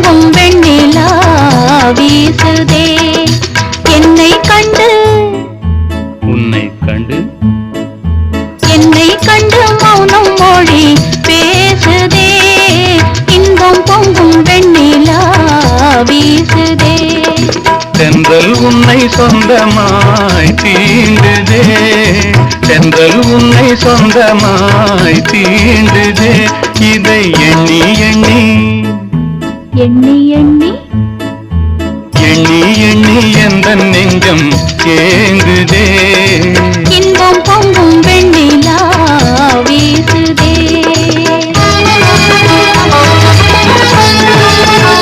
பொங்கும் வெண்ணிலா வீசுதே என்னை கண்டு உன்னை கண்டு என்னை கண்டு மௌனம் மொழி பேசுதே இன்பம் பொங்கும் வெண்ணிலா வீசுதே தென்றல் உன்னை சொந்தமாய் தீண்டுதே தென்றல் உன்னை சொந்தமாய் தீண்டுதே இதை எண்ணி எண்ணி எண்ணி எண்ணி எண்ணி எண்ணி எந்த நெஞ்சம் ஏங்குதே